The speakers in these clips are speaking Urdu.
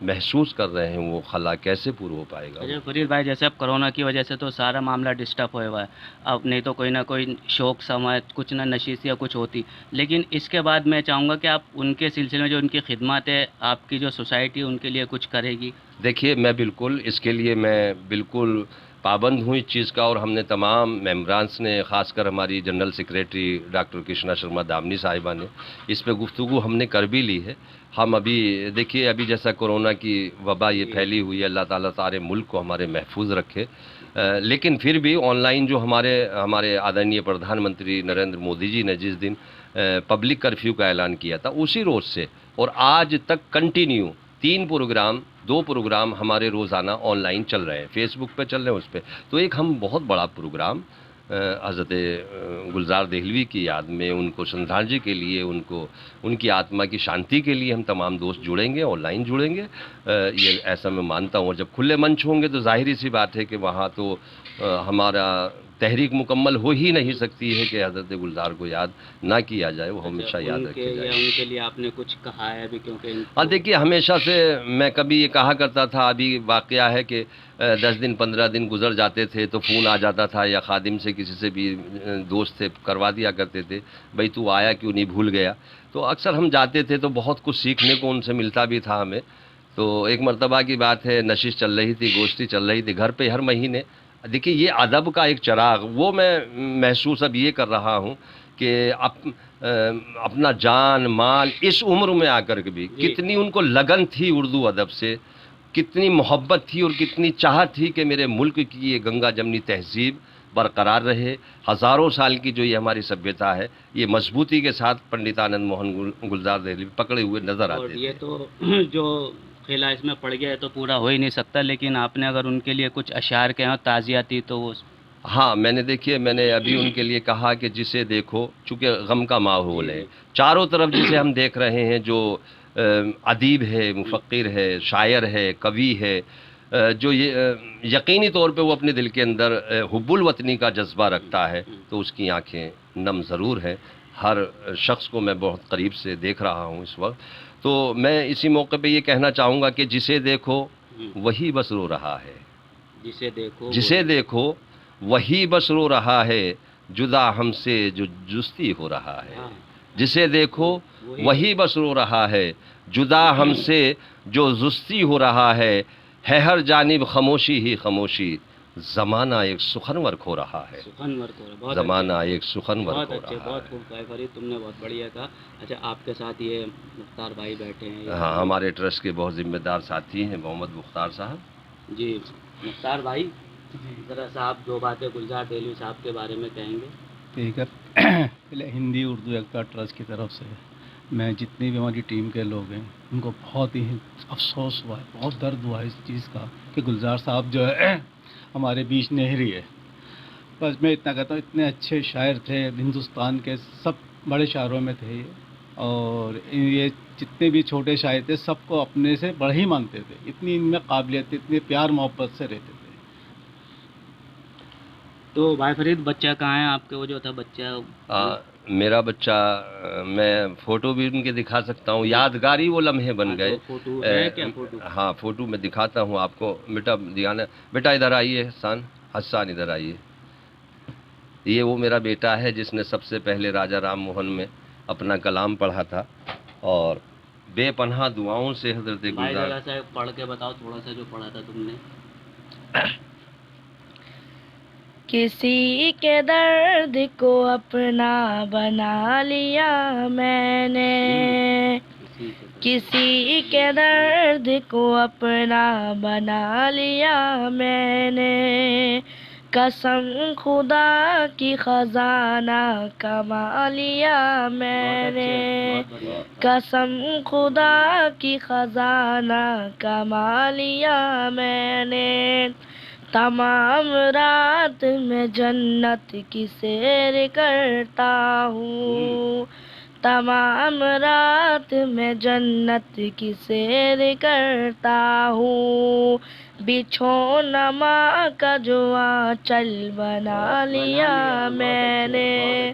محسوس کر رہے ہیں وہ خلا کیسے پور ہو پائے گا؟ اچھا فرید بھائی، جیسے اب کرونا کی وجہ سے تو سارا معاملہ ڈسٹرب ہوا ہوا ہے، اب نہیں تو کوئی نہ کوئی شوق سماعت کچھ نہ نشست یا کچھ ہوتی، لیکن اس کے بعد میں چاہوں گا کہ آپ ان کے سلسلے میں جو ان کی خدمات ہے، آپ کی جو سوسائٹی ان کے لیے کچھ کرے گی؟ دیکھیے میں بالکل اس کے لیے میں بالکل پابند ہوں اس چیز کا، اور ہم نے تمام ممبرانس نے، خاص کر ہماری general secretary doctor Krishna Sharma Damini صاحبہ نے اس پہ گفتگو ہم نے کر بھی لی ہے۔ ہم ابھی دیکھیے ابھی جیسا کورونا کی وبا یہ پھیلی ہوئی ہے، اللہ تعالیٰ سارے ملک کو ہمارے محفوظ رکھے، لیکن پھر بھی آن لائن جو ہمارے آدرنیہ پردھان منتری نریندر مودی جی نے جس دن پبلک کرفیو کا اعلان کیا تھا، اسی روز سے اور آج تک کنٹینیو 2 پروگرام ہمارے روزانہ آن لائن چل رہے ہیں، فیس بک پہ چل رہے ہیں، اس پہ تو ایک ہم بہت بڑا پروگرام حضرت گلزار دہلوی کی یاد میں، ان کو شردھانجلی کے لیے، ان کی آتما کی شانتی کے لیے ہم تمام دوست جڑیں گے، آن لائن جڑیں گے، یہ ایسا میں مانتا ہوں۔ اور جب کھلے منچ ہوں گے تو ظاہری سی بات ہے کہ وہاں تو ہمارا تحریک مکمل ہو ہی نہیں سکتی ہے کہ حضرت گلزار کو یاد نہ کیا جائے، وہ ہمیشہ یاد رکھے جائے۔ ان کے لیے آپ نے کچھ کہا ہے ابھی؟ کیونکہ ہاں دیکھیے ہمیشہ سے میں کبھی یہ کہا کرتا تھا، ابھی واقعہ ہے کہ 10 دن 15 دن گزر جاتے تھے تو فون آ جاتا تھا، یا خادم سے کسی سے بھی دوست سے کروا دیا کرتے تھے، بھئی تو آیا کیوں نہیں، بھول گیا؟ تو اکثر ہم جاتے تھے تو بہت کچھ سیکھنے کو ان سے ملتا بھی تھا ہمیں۔ تو ایک مرتبہ کی بات ہے، نشست چل رہی تھی، گوشتی چل رہی تھی گھر پہ ہر مہینے۔ دیکھیے یہ ادب کا ایک چراغ، وہ میں محسوس اب یہ کر رہا ہوں کہ اپنا جان مال اس عمر میں آ کر کے بھی کتنی ان کو لگن تھی اردو ادب سے، کتنی محبت تھی اور کتنی چاہت تھی کہ میرے ملک کی یہ گنگا جمنی تہذیب برقرار رہے، ہزاروں سال کی جو یہ ہماری سبھیتا ہے، یہ مضبوطی کے ساتھ پنڈت موہن گلزار دہلوی پکڑے ہوئے نظر آتے یہ تھے۔ تو جو خلا اس میں پڑ گیا ہے تو پورا ہو ہی نہیں سکتا، لیکن آپ نے اگر ان کے لیے کچھ اشعار کہے ہوں تعزیتی تو وہ ہاں میں نے ابھی ان کے لیے کہا کہ جسے دیکھو، چونکہ غم کا ماحول ہے چاروں طرف، جسے ہم دیکھ رہے ہیں، جو ادیب ہے، مفکر ہے، شاعر ہے، کوی ہے، جو یہ یقینی طور پہ وہ اپنے دل کے اندر حب الوطنی کا جذبہ رکھتا ہے، تو اس کی آنکھیں نم ضرور ہیں۔ ہر شخص کو میں بہت قریب سے دیکھ رہا ہوں اس وقت، تو میں اسی موقع پہ یہ کہنا چاہوں گا کہ جسے دیکھو وہی بس رو رہا ہے، جسے دیکھو وہی بس رو رہا ہے، جدا ہم سے جو جستی ہو رہا ہے، جسے دیکھو وہی بس رو رہا ہے، جدا ہم سے جو زستی ہو رہا ہے ہر جانب خاموشی ہی خاموشی، زمانہ ایک سخنور کھو رہا ہے، زمانہ ایک سخنور کھو رہا ہے۔ بہت خوب کہا فرید، تم نے بہت بڑھیا کہا۔ اچھا آپ کے ساتھ یہ مختار بھائی بیٹھے ہیں؟ ہاں ہمارے ٹرسٹ کے بہت ذمہ دار ساتھی ہیں، محمد مختار صاحب۔ جی مختار بھائی، ذرا سا آپ 2 باتیں گلزار دہلوی صاحب کے بارے میں کہیں گے؟ ٹھیک ہے، پہلے ہندی اردو ایکتا ٹرسٹ کی طرف سے میں جتنی بھی ہماری ٹیم کے لوگ ہیں ان کو بہت ہی افسوس ہوا ہے، بہت درد ہوا ہے اس چیز کا کہ گلزار صاحب جو ہے ہمارے بیچ نہیں ہے۔ بس میں اتنا کہتا ہوں، اتنے اچھے شاعر تھے، ہندوستان کے سب بڑے شاعروں میں تھے، اور یہ جتنے بھی چھوٹے شاعر تھے سب کو اپنے سے بڑے ہی مانتے تھے، اتنی ان میں قابلیت تھی، اتنے پیار محبت سے رہتے تھے۔ تو بھائی فرید بچہ کہاں ہے آپ کے؟ وہ جو تھا بچہ، میرا بچہ، میں فوٹو بھی ان کے دکھا سکتا ہوں، یادگاری وہ لمحے بن گئے۔ فوٹو ہے کیا؟ فوٹو ہاں فوٹو میں دکھاتا ہوں آپ کو، بیٹا دیانا، بیٹا ادھر آئیے، حسان ادھر آئیے۔ یہ وہ میرا بیٹا ہے جس نے سب سے پہلے راجہ رام موہن میں اپنا کلام پڑھا تھا، اور بے پناہ دعاؤں سے حضرت بھائی گلزار۔ ذرا سا پڑھ کے بتاؤ تھوڑا سا جو پڑھا تھا تم نے۔ کسی کے درد کو اپنا بنا لیا میں نے، کسی کے درد کو اپنا بنا لیا میں نے، قسم خدا کی خزانہ کما لیا میں نے، قسم خدا کی خزانہ کما لیا میں نے، تمام رات میں جنت کی سیر کرتا ہوں، تمام رات میں جنت کی سیر کرتا ہوں، بچھونما کا جو آنچل بنا لیا میں نے،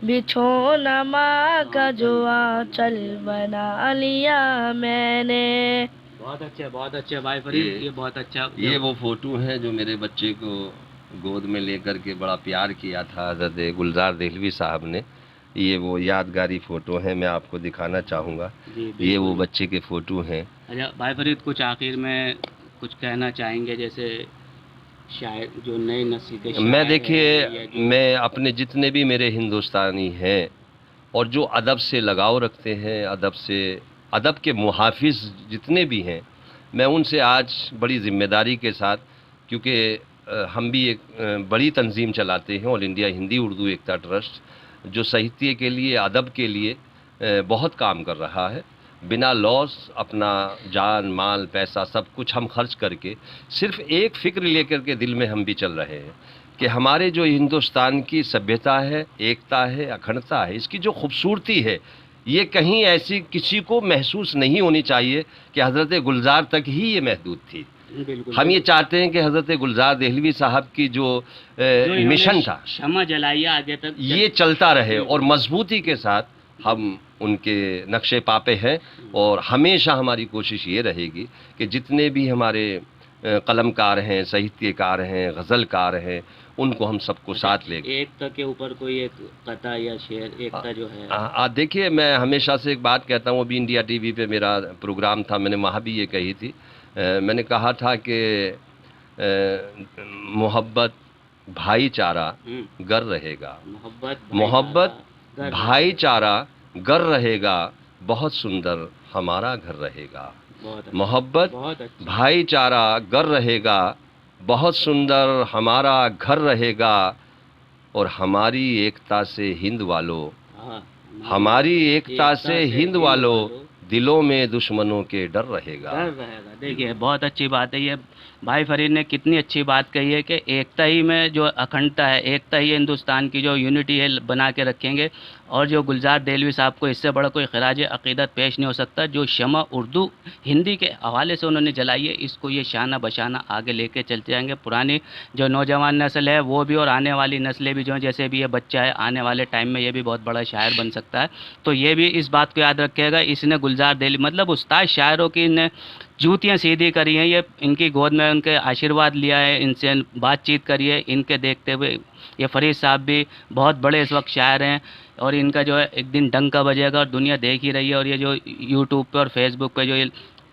بچھونما کا جو آنچل بنا لیا میں نے۔ بہت اچھے بھائی فرید، یہ بہت اچھا. یہ وہ فوٹو ہیں جو میرے بچے کو گود میں لے کر کے بڑا پیار کیا تھا حضرت گلزار دہلوی صاحب نے. یہ وہ یادگاری فوٹو ہیں، میں آپ کو دکھانا چاہوں گا. جی یہ وہ بچے کے فوٹو ہیں. اچھا بھائی فرید، کچھ آخر میں کچھ کہنا چاہیں گے، جیسے شاعر جو نئی نسل کے شاعر میں ہیں، دیکھیے، یا جو- میں اپنے جتنے بھی میرے ہندوستانی ہیں اور جو ادب سے لگاؤ رکھتے ہیں، ادب کے محافظ جتنے بھی ہیں، میں ان سے آج بڑی ذمہ داری کے ساتھ، کیونکہ ہم بھی ایک بڑی تنظیم چلاتے ہیں، آل انڈیا ہندی اردو ایکتا ٹرسٹ، جو ساہتیہ کے لیے، ادب کے لیے بہت کام کر رہا ہے. بنا لاس اپنا جان مال پیسہ سب کچھ ہم خرچ کر کے صرف ایک فکر لے کر کے دل میں ہم بھی چل رہے ہیں کہ ہمارے جو ہندوستان کی سبھیتا ہے، ایکتا ہے، اکھنڈتا ہے، اس کی جو خوبصورتی ہے، یہ کہیں ایسی کسی کو محسوس نہیں ہونی چاہیے کہ حضرت گلزار تک ہی یہ محدود تھی. بالکل ہم یہ چاہتے ہیں کہ حضرت گلزار دہلوی صاحب کی جو مشن تھا، شمع جلائیے آگے تک یہ چلتا رہے، اور مضبوطی کے ساتھ ہم ان کے نقشے پاپے ہیں. اور ہمیشہ ہماری کوشش یہ رہے گی کہ جتنے بھی ہمارے قلم کار ہیں، ساہتیہ کار ہیں، غزل کار ہیں، ان کو ہم سب کو ساتھ لے گئے. ایکتا کے اوپر کوئی ایک قطع یا شعر، ایکتا جو ہے. دیکھیے، میں ہمیشہ سے ایک بات کہتا ہوں، ابھی انڈیا ٹی وی پہ میرا پروگرام تھا، میں نے وہاں بھی یہ کہی تھی. میں نے کہا تھا کہ محبت بھائی چارہ گر رہے گا، محبت بھائی چارہ گر رہے گا، بہت سندر ہمارا گھر رہے گا. محبت بھائی چارہ گر رہے گا، بہت سندر ہمارا گھر رہے گا. اور ہماری ایکتا سے ہند والو، ہماری ایکتا سے ہند والو، دلوں میں دشمنوں کے ڈر رہے گا. دیکھیے بہت اچھی بات ہے. یہ بھائی فرید نے کتنی اچھی بات کہی ہے کہ ایکتا ہی میں جو اکھنڈتا ہے، ایکتا ہی ہندوستان کی جو یونٹی ہے بنا کے رکھیں گے. اور جو گلزار دہلوی صاحب کو اس سے بڑا کوئی خراج عقیدت پیش نہیں ہو سکتا. جو شمع اردو ہندی کے حوالے سے انہوں نے جلائی ہے، اس کو یہ شانہ بشانہ آگے لے کے چلتے جائیں گے. پرانی جو نوجوان نسل ہے وہ بھی، اور آنے والی نسلیں بھی جو ہیں، جیسے بھی یہ بچہ ہے، آنے والے ٹائم میں یہ بھی بہت بڑا شاعر بن سکتا ہے. تو یہ بھی اس بات کو یاد رکھے گا. اس نے گلزار دہلوی مطلب استاد شاعروں کی نے جوتیاں سیدھی کری ہیں. یہ ان کی گود میں ان کے آشیرواد لیا ہے، ان سے بات چیت کری ہے. ان کے دیکھتے ہوئے یہ فرید صاحب بھی بہت بڑے اس وقت شاعر ہیں، اور ان کا جو ہے ایک دن ڈنکا بجے گا اور دنیا دیکھ ہی رہی ہے. اور یہ جو یوٹیوب پہ اور فیس بک پہ جو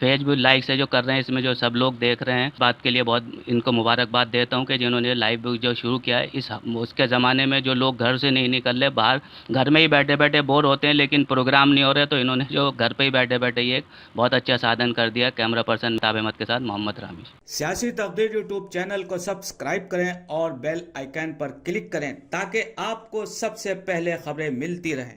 فیس بک لائک سے جو کر رہے ہیں، اس میں جو سب لوگ دیکھ رہے ہیں، اس بات کے لیے بہت ان کو مبارکباد دیتا ہوں کہ جنہوں نے لائیو جو شروع کیا ہے. اس کے زمانے میں جو لوگ گھر سے نہیں نکل رہے، باہر گھر میں ہی بیٹھے بیٹھے بور ہوتے ہیں، لیکن پروگرام نہیں ہو رہے، تو انہوں نے جو گھر پہ ہی بیٹھے بیٹھے یہ ایک بہت اچھا سادھن کر دیا. کیمرہ پرسن مہتاب احمد کے ساتھ محمد رامی. سیاسی تقدیر یوٹیوب چینل کو سبسکرائب کریں اور بیل آئیکن پر کلک کریں تاکہ آپ کو سب سے پہلے خبریں ملتی رہیں.